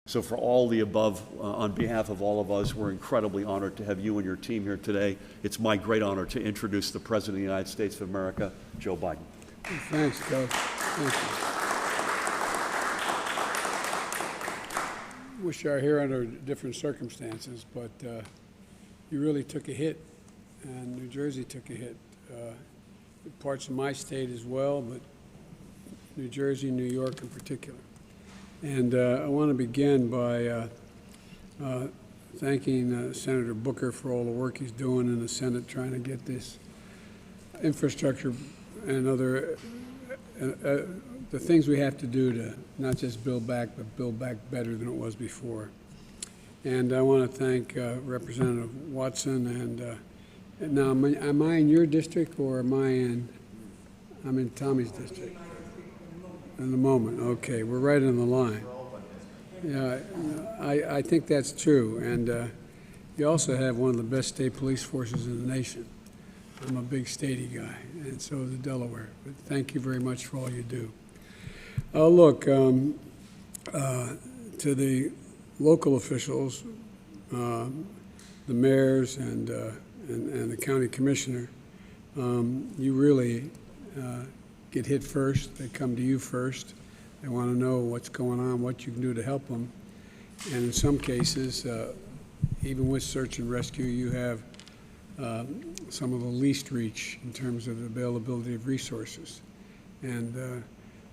So for all the above, on behalf of all of us, we're incredibly honored to have you and your team here today. It's my great honor to introduce the President of the United States of America, Joe Biden. Thanks, Doug. Thank you. Wish I were here under different circumstances, but you really took a hit, and New Jersey took a hit. Parts of my state as well, but New Jersey, New York in particular. And I want to begin by thanking Senator Booker for all the work he's doing in the Senate trying to get this infrastructure and other the things we have to do to not just build back, but build back better than it was before. And I want to thank Representative Watson. And now, am I in your district or am I in? I'm in Tommy's district. In the moment, okay, we're right on the line. Yeah, I think that's true, and you also have one of the best state police forces in the nation. I'm a big statey guy, and so is Delaware. But thank you very much for all you do. Look, to the local officials, the mayors and the county commissioner, you really get hit first. They come to you first. They want to know what's going on, what you can do to help them. And in some cases, even with search and rescue, you have some of the least reach in terms of the availability of resources. And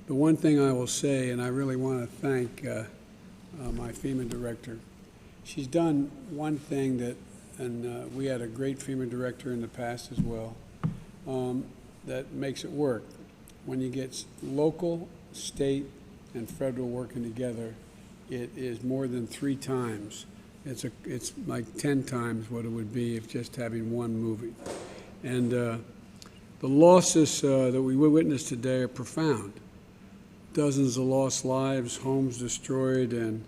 the one thing I will say, and I really want to thank my FEMA director, she's done one thing that, and we had a great FEMA director in the past as well, that makes it work. When you get local, state, and federal working together, it is more than 3 times. It's like 10 times what it would be if just having one moving. And the losses that we witnessed today are profound. Dozens of lost lives, homes destroyed in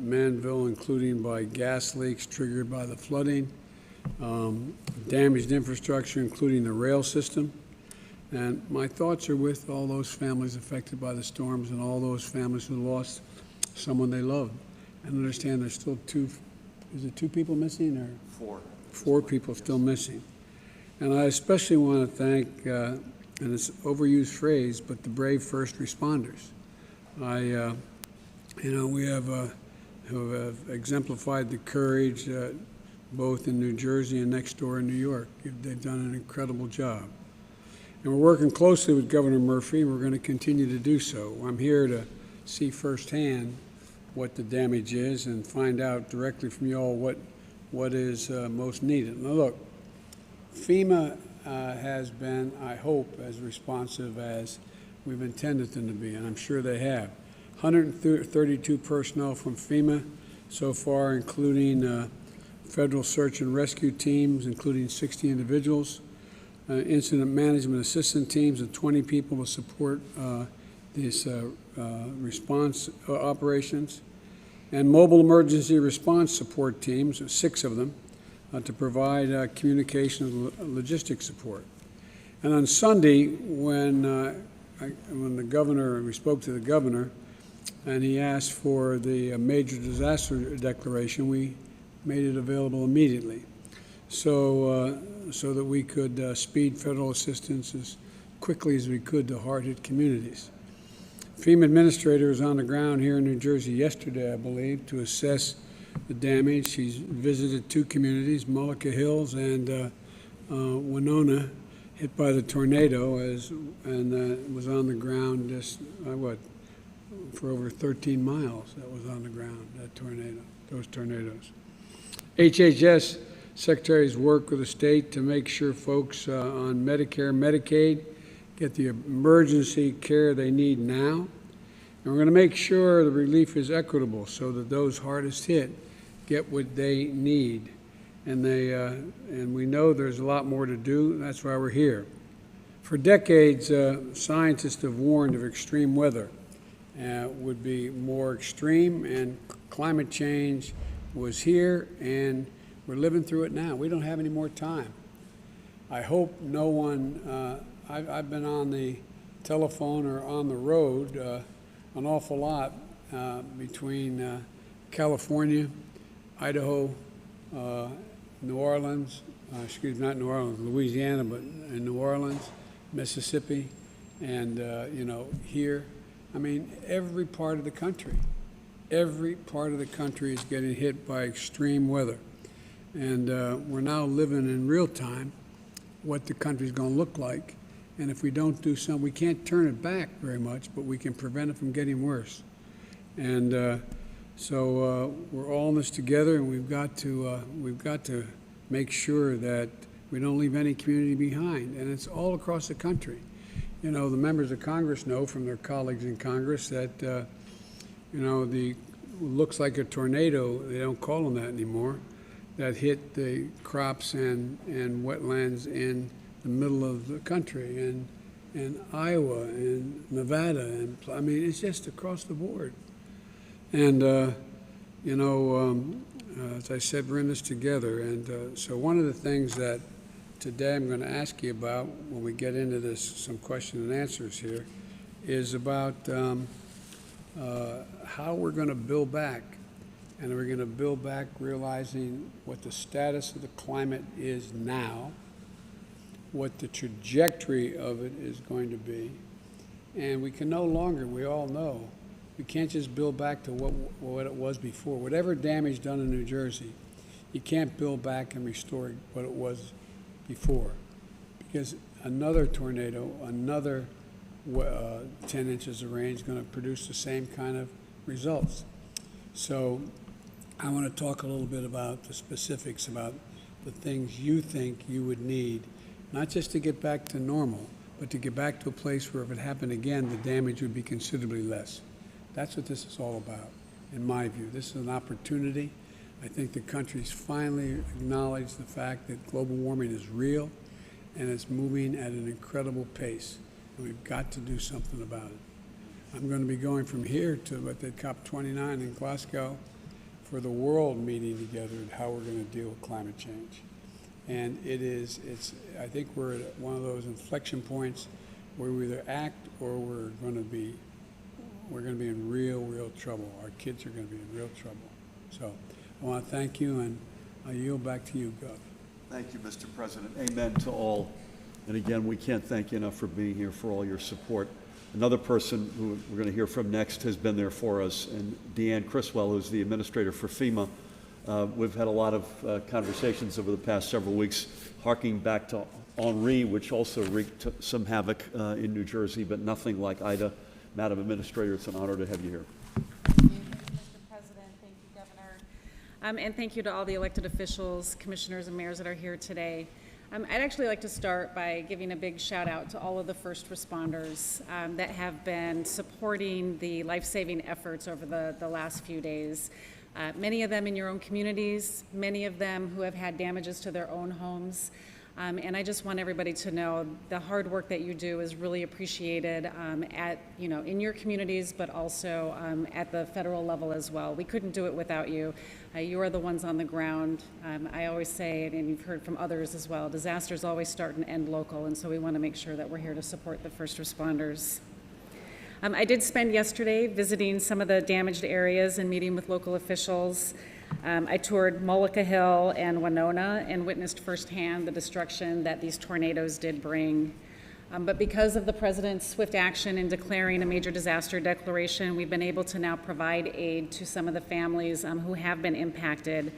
Manville, including by gas leaks triggered by the flooding, damaged infrastructure, including the rail system. And my thoughts are with all those families affected by the storms and all those families who lost someone they loved. And understand there's still 2 people missing, or? 4 people still missing. And I especially want to thank, and it's an overused phrase, but the brave first responders. We have who have exemplified the courage both in New Jersey and next door in New York. They've done an incredible job. And we're working closely with Governor Murphy. We're going to continue to do so. I'm here to see firsthand what the damage is and find out directly from you all what is most needed. Now look, FEMA has been, I hope, as responsive as we've intended them to be, and I'm sure they have. 132 personnel from FEMA so far, including federal search and rescue teams, including 60 individuals, incident management assistant teams of 20 people to support these response operations, and mobile emergency response support teams, 6 of them, to provide communication and logistics support. And on Sunday, when the governor, we spoke to the governor, and he asked for the major disaster declaration, we made it available immediately, so that we could speed federal assistance as quickly as we could to hard-hit communities. FEMA administrator was on the ground here in New Jersey yesterday, I believe, to assess the damage. She's visited 2 communities, Mullica Hills and Winona, hit by the tornado, and was on the ground just, for over 13 miles. That was on the ground, that tornado, those tornadoes. HHS secretaries work with the state to make sure folks on Medicare, Medicaid get the emergency care they need now. And we're going to make sure the relief is equitable so that those hardest hit get what they need. And we know there's a lot more to do, and that's why we're here. For decades, scientists have warned of extreme weather would be more extreme, and climate change was here, and we're living through it now. We don't have any more time. I hope no one, I've been on the telephone or on the road an awful lot between California, Idaho, New Orleans, not New Orleans, Louisiana, but in New Orleans, Mississippi, and, here. I mean, every part of the country is getting hit by extreme weather. And we're now living in real time what the country's going to look like. And if we don't do something, we can't turn it back very much, but we can prevent it from getting worse. And so we're all in this together, and we've got to make sure that we don't leave any community behind. And it's all across the country. The members of Congress know from their colleagues in Congress that, looks like a tornado, they don't call them that anymore, that hit the crops and wetlands in the middle of the country, and Iowa and Nevada, and I mean, it's just across the board. And, as I said, we're in this together. And so one of the things that today I'm going to ask you about when we get into this, some question and answers here, is about how we're going to build back. And we're going to build back realizing what the status of the climate is now, what the trajectory of it is going to be. And we can no longer, we all know, we can't just build back to what it was before. Whatever damage done in New Jersey, you can't build back and restore what it was before. Because another tornado, another 10 inches of rain is going to produce the same kind of results. So I want to talk a little bit about the specifics about the things you think you would need, not just to get back to normal, but to get back to a place where if it happened again, the damage would be considerably less. That's what this is all about, in my view. This is an opportunity. I think the country's finally acknowledged the fact that global warming is real and it's moving at an incredible pace. And we've got to do something about it. I'm going to be going from here to at the COP29 in Glasgow for the world meeting together and how we're going to deal with climate change. And I think we're at one of those inflection points where we either act or we're going to be in real trouble. Our kids are going to be in real trouble. So I want to thank you, and I yield back to you, Gov. Thank you, Mr. President. Amen to all. And again, we can't thank you enough for being here, for all your support. Another person who we're going to hear from next has been there for us, and Deanne Criswell, who's the administrator for FEMA. We've had a lot of conversations over the past several weeks, harking back to Henri, which also wreaked some havoc in New Jersey, but nothing like Ida. Madam Administrator, it's an honor to have you here. Thank you, Mr. President. Thank you, Governor. And thank you to all the elected officials, commissioners, and mayors that are here today. I'd actually like to start by giving a big shout out to all of the first responders that have been supporting the life-saving efforts over the last few days. Many of them in your own communities, many of them who have had damages to their own homes. And I just want everybody to know the hard work that you do is really appreciated in your communities, but also at the federal level as well. We couldn't do it without you. You are the ones on the ground. I always say, and you've heard from others as well, disasters always start and end local, and so we want to make sure that we're here to support the first responders. I did spend yesterday visiting some of the damaged areas and meeting with local officials. I toured Mullica Hill and Winona and witnessed firsthand the destruction that these tornadoes did bring. But because of the President's swift action in declaring a major disaster declaration, we've been able to now provide aid to some of the families who have been impacted,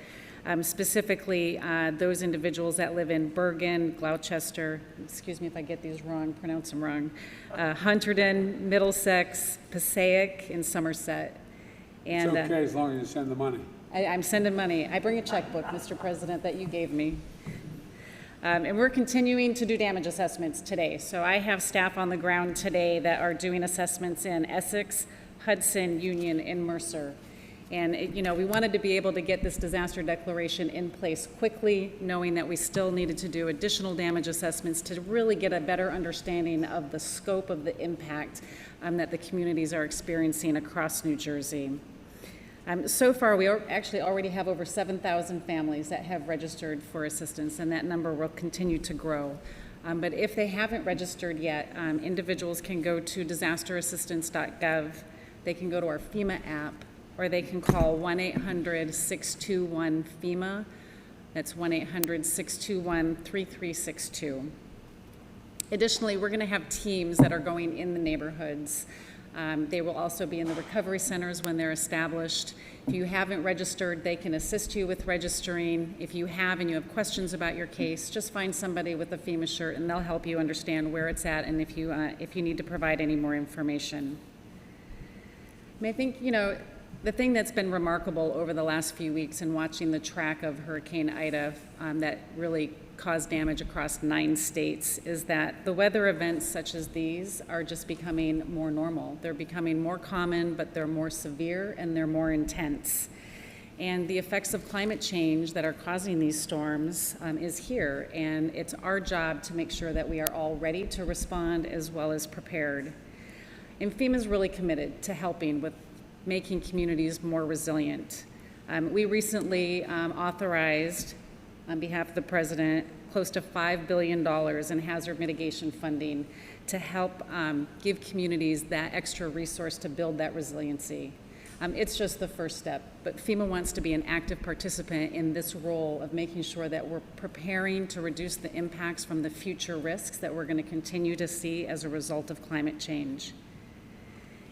specifically those individuals that live in Bergen, Gloucester, excuse me if I get these wrong, pronounce them wrong, Hunterdon, Middlesex, Passaic, and Somerset. And, it's okay as long as you send the money. I'm sending money. I bring a checkbook, Mr. President, that you gave me. And we're continuing to do damage assessments today. So I have staff on the ground today that are doing assessments in Essex, Hudson, Union, and Mercer. And we wanted to be able to get this disaster declaration in place quickly, knowing that we still needed to do additional damage assessments to really get a better understanding of the scope of the impact that the communities are experiencing across New Jersey. So far, we actually already have over 7,000 families that have registered for assistance, and that number will continue to grow. But if they haven't registered yet, individuals can go to disasterassistance.gov they can go to our FEMA app, or they can call 1-800-621-FEMA. That's 1-800-621-3362. Additionally, we're going to have teams that are going in the neighborhoods. They will also be in the recovery centers when they're established. If you haven't registered, they can assist you with registering. If you have and you have questions about your case, just find somebody with a FEMA shirt and they'll help you understand where it's at and if you need to provide any more information. I think, the thing that's been remarkable over the last few weeks in watching the track of Hurricane Ida that really caused damage across 9 states is that the weather events such as these are just becoming more normal. They're becoming more common, but they're more severe and they're more intense. And the effects of climate change that are causing these storms is here, and it's our job to make sure that we are all ready to respond as well as prepared. And FEMA is really committed to helping with making communities more resilient. We recently authorized, on behalf of the President, close to $5 billion in hazard mitigation funding to help give communities that extra resource to build that resiliency. It's just the first step, but FEMA wants to be an active participant in this role of making sure that we're preparing to reduce the impacts from the future risks that we're going to continue to see as a result of climate change.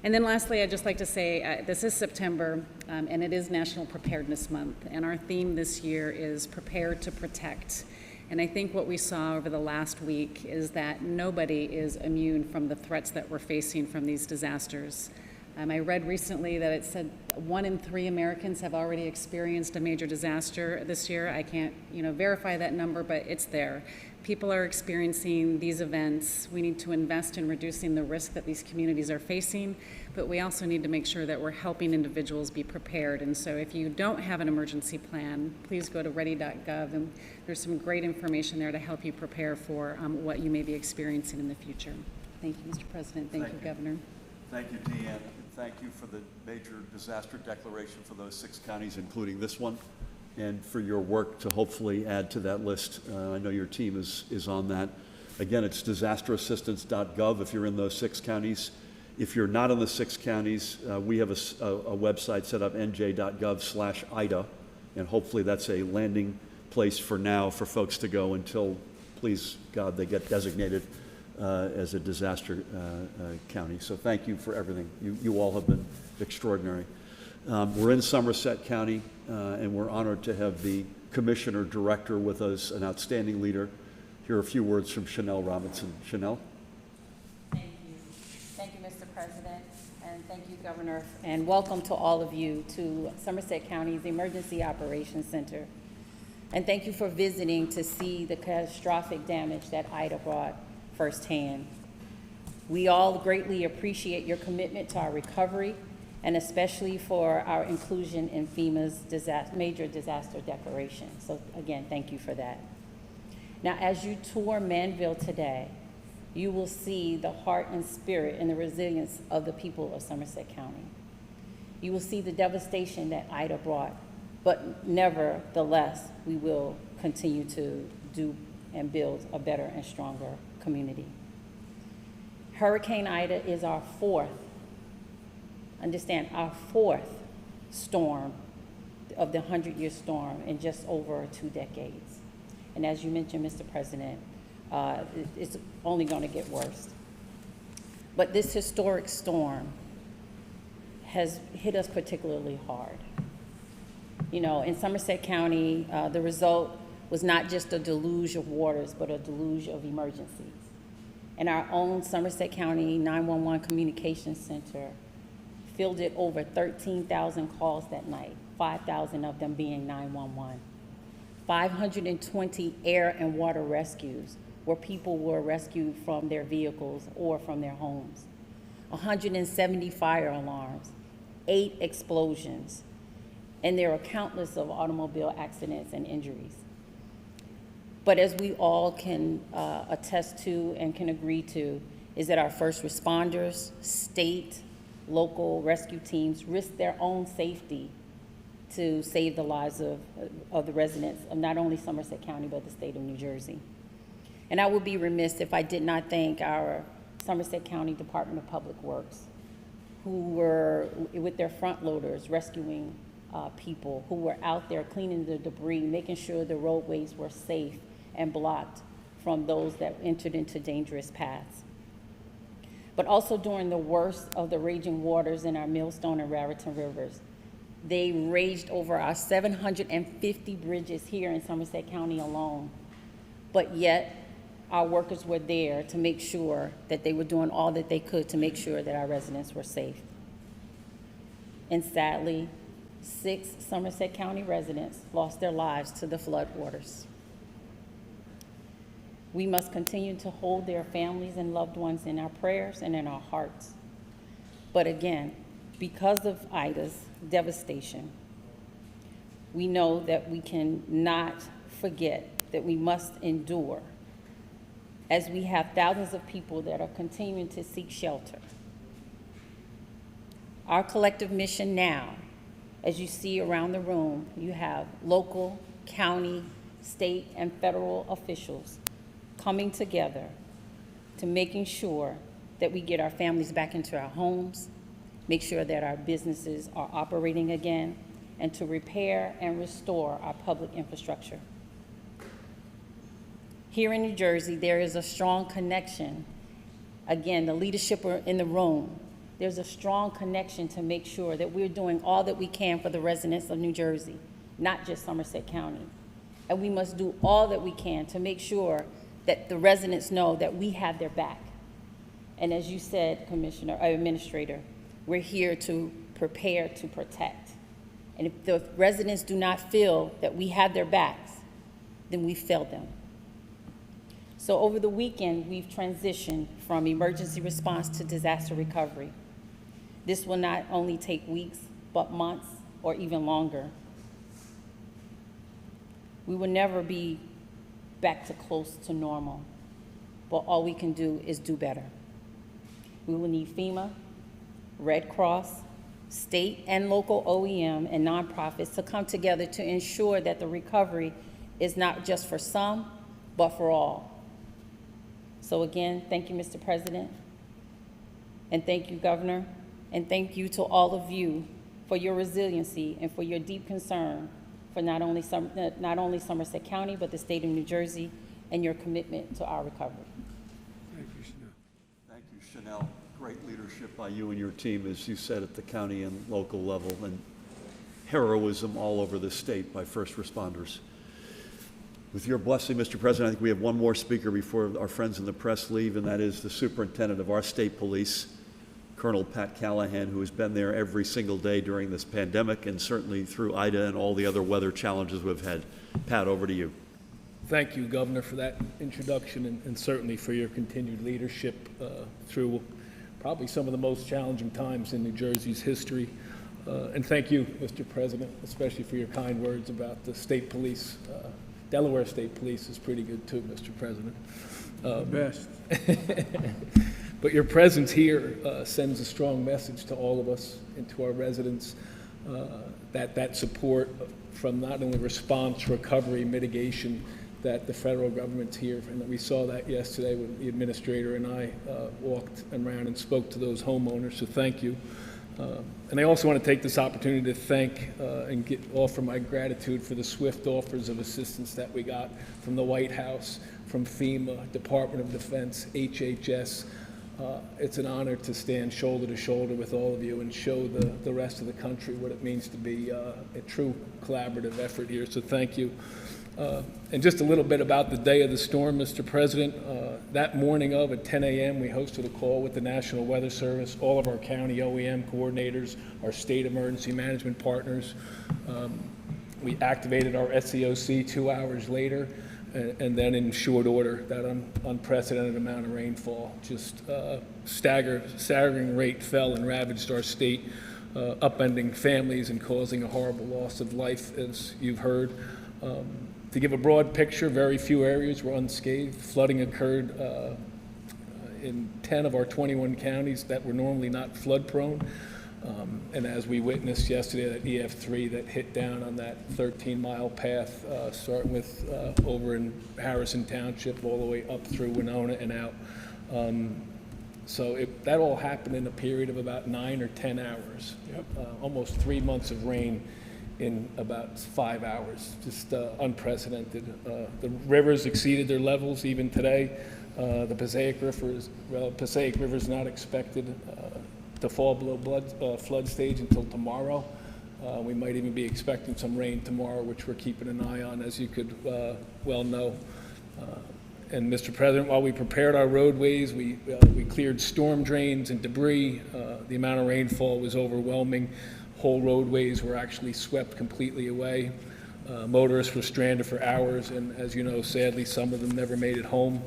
And then lastly, I'd just like to say this is September, and it is National Preparedness Month, and our theme this year is Prepare to Protect. And I think what we saw over the last week is that nobody is immune from the threats that we're facing from these disasters. I read recently that it said 1 in 3 Americans have already experienced a major disaster this year. I can't, verify that number, but it's there. People are experiencing these events. We need to invest in reducing the risk that these communities are facing, but we also need to make sure that we're helping individuals be prepared. And so if you don't have an emergency plan, please go to ready.gov, and there's some great information there to help you prepare for what you may be experiencing in the future. Thank you, Mr. President. Thank you, Governor. Thank you, Deanne. And thank you for the major disaster declaration for those 6 counties, including this one, and for your work to hopefully add to that list. I know your team is on that. Again, it's disasterassistance.gov if you're in those 6 counties. If you're not in the 6 counties, we have a website set up, nj.gov/IDA, and hopefully that's a landing place for now for folks to go until, please God, they get designated as a disaster county. So thank you for everything. You all have been extraordinary. We're in Somerset County, and we're honored to have the Commissioner Director with us, an outstanding leader. Hear a few words from Chanel Robinson. Chanel? Thank you. Thank you, Mr. President, and thank you, Governor, and welcome to all of you to Somerset County's Emergency Operations Center. And thank you for visiting to see the catastrophic damage that Ida brought firsthand. We all greatly appreciate your commitment to our recovery, and especially for our inclusion in FEMA's major disaster declaration. So again, thank you for that. Now, as you tour Manville today, you will see the heart and spirit and the resilience of the people of Somerset County. You will see the devastation that Ida brought, but nevertheless, we will continue to do and build a better and stronger community. Hurricane Ida is our 4th storm of the 100-year storm in just over 2 decades. And as you mentioned, Mr. President, it's only going to get worse. But this historic storm has hit us particularly hard. In Somerset County, the result was not just a deluge of waters, but a deluge of emergencies. And our own Somerset County 911 Communications Center fielded over 13,000 calls that night, 5,000 of them being 911. 520 air and water rescues where people were rescued from their vehicles or from their homes. 170 fire alarms, 8 explosions, and there are countless of automobile accidents and injuries. But as we all can attest to and can agree to, is that our first responders, state, local rescue teams risk their own safety to save the lives of the residents of not only Somerset County, but the state of New Jersey. And I would be remiss if I did not thank our Somerset County Department of Public Works, who were with their front loaders rescuing people, who were out there cleaning the debris, making sure the roadways were safe and blocked from those that entered into dangerous paths. But also during the worst of the raging waters in our Millstone and Raritan rivers, they raged over our 750 bridges here in Somerset County alone. But yet, our workers were there to make sure that they were doing all that they could to make sure that our residents were safe. And sadly, 6 Somerset County residents lost their lives to the flood waters. We must continue to hold their families and loved ones in our prayers and in our hearts. But again, because of Ida's devastation, we know that we cannot forget that we must endure, as we have thousands of people that are continuing to seek shelter. Our collective mission now, as you see around the room, you have local, county, state, and federal officials coming together to making sure that we get our families back into our homes, make sure that our businesses are operating again, and to repair and restore our public infrastructure. Here in New Jersey, there is a strong connection. Again, the leadership are in the room. There's a strong connection to make sure that we're doing all that we can for the residents of New Jersey, not just Somerset County. And we must do all that we can to make sure that the residents know that we have their back. And as you said, Administrator, we're here to prepare to protect. And if the residents do not feel that we have their backs, then we failed them. So over the weekend, we've transitioned from emergency response to disaster recovery. This will not only take weeks, but months or even longer. We will never be back to close to normal, but all we can do is do better. We will need FEMA, Red Cross, state and local OEM and nonprofits to come together to ensure that the recovery is not just for some, but for all. So again, thank you, Mr. President, and thank you, Governor, and thank you to all of you for your resiliency and for your deep concern for not only Somerset County, but the state of New Jersey, and your commitment to our recovery. Thank you, Chanel. Thank you, Chanel. Great leadership by you and your team, as you said, at the county and local level, and heroism all over the state by first responders. With your blessing, Mr. President, I think we have one more speaker before our friends in the press leave, and that is the superintendent of our state police, Colonel Pat Callahan, who has been there every single day during this pandemic and certainly through Ida and all the other weather challenges we've had. Pat, over to you. Thank you, Governor, for that introduction and certainly for your continued leadership through probably some of the most challenging times in New Jersey's history. And thank you, Mr. President, especially for your kind words about the state police. Delaware State Police is pretty good too, Mr. President. Best. But your presence here sends a strong message to all of us and to our residents that support from not only response, recovery, mitigation, that the federal government's here, and that we saw that yesterday when the administrator and I walked around and spoke to those homeowners, so thank you. And I also want to take this opportunity to thank and offer my gratitude for the swift offers of assistance that we got from the White House, from FEMA, Department of Defense, HHS. It's an honor to stand shoulder to shoulder with all of you and show the rest of the country what it means to be a true collaborative effort here, so thank you. And just a little bit about the day of the storm, Mr. President. That morning at 10 a.m., we hosted a call with the National Weather Service, all of our county OEM coordinators, our state emergency management partners. We activated our SEOC 2 hours later, and then in short order, that unprecedented amount of rainfall, just staggering rate fell and ravaged our state, upending families and causing a horrible loss of life, as you've heard. To give a broad picture, very few areas were unscathed. Flooding occurred in 10 of our 21 counties that were normally not flood prone. And as we witnessed yesterday, that EF3 that hit down on that 13-mile path, starting with over in Harrison Township all the way up through Winona and out. So that all happened in a period of about 9 or 10 hours. Almost 3 months of rain in about 5 hours, just unprecedented. The rivers exceeded their levels even today. The Passaic River is not expected to fall below flood stage until tomorrow. We might even be expecting some rain tomorrow, which we're keeping an eye on, as you could well know. And Mr. President, while we prepared our roadways, we cleared storm drains and debris. The amount of rainfall was overwhelming. Whole roadways were actually swept completely away. Motorists were stranded for hours, and as you know, sadly, some of them never made it home.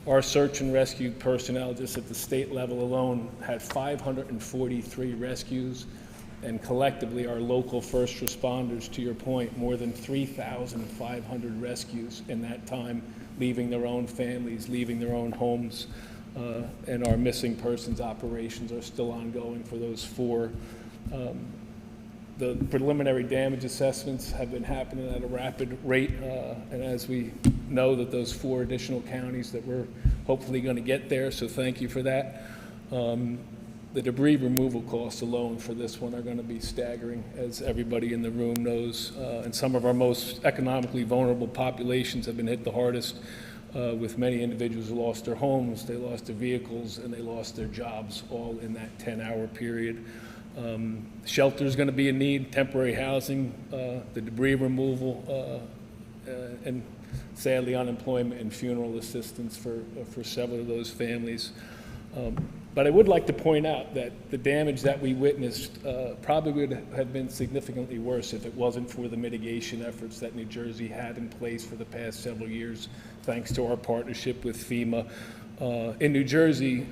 Our search and rescue personnel, just at the state level alone, had 543 rescues, and collectively, our local first responders, to your point, more than 3,500 rescues in that time, leaving their own families, leaving their own homes, and our missing persons operations are still ongoing for those 4. The preliminary damage assessments have been happening at a rapid rate, and as we know that those 4 additional counties that we're hopefully going to get there, so thank you for that. The debris removal costs alone for this one are going to be staggering, as everybody in the room knows, and some of our most economically vulnerable populations have been hit the hardest, with many individuals who lost their homes, they lost their vehicles, and they lost their jobs, all in that 10-hour period. Shelter is going to be a need, temporary housing, the debris removal, and sadly unemployment and funeral assistance for several of those families. But I would like to point out that the damage that we witnessed probably would have been significantly worse if it wasn't for the mitigation efforts that New Jersey had in place for the past several years, thanks to our partnership with FEMA. In New Jersey,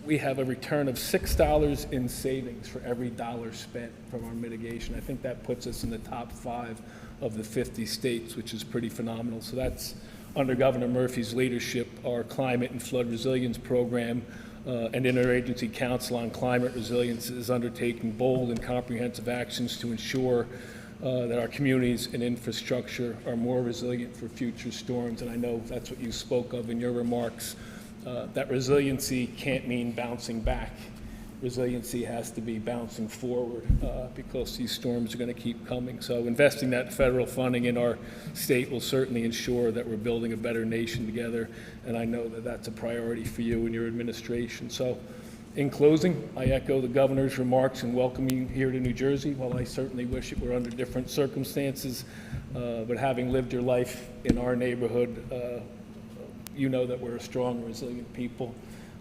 we have a return of $6 in savings for every dollar spent from our mitigation. I think that puts us in the top 5 of the 50 states, which is pretty phenomenal. So that's under Governor Murphy's leadership. Our climate and flood resilience program and Interagency Council on Climate Resilience is undertaking bold and comprehensive actions to ensure that our communities and infrastructure are more resilient for future storms. And I know that's what you spoke of in your remarks. That resiliency can't mean bouncing back. Resiliency has to be bouncing forward because these storms are going to keep coming. So investing that federal funding in our state will certainly ensure that we're building a better nation together, and I know that that's a priority for you and your administration. So in closing, I echo the governor's remarks in welcoming you here to New Jersey. While I certainly wish it were under different circumstances, but having lived your life in our neighborhood, you know that we're a strong, resilient people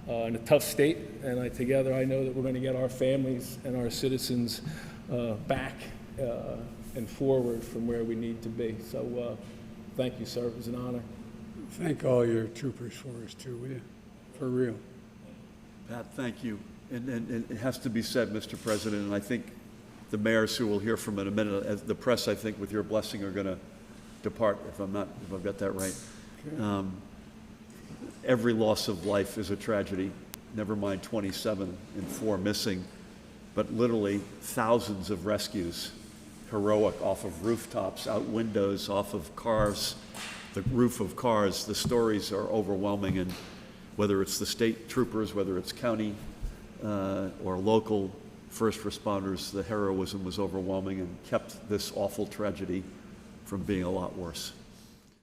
in a tough state, and together I know that we're going to get our families and our citizens back and forward from where we need to be. So thank you, sir. It was an honor. Thank all your troopers for us, too, will you? For real. Pat, thank you. And it has to be said, Mr. President, and I think the mayors who will hear from in a minute, as the press, I think, with your blessing, are going to depart, if I've got that right. Okay. Every loss of life is a tragedy, never mind 27 and 4 missing, but literally thousands of rescues, heroic, off of rooftops, out windows, off of cars, the roof of cars. The stories are overwhelming, and whether it's the state troopers, whether it's county or local first responders, the heroism was overwhelming and kept this awful tragedy from being a lot worse.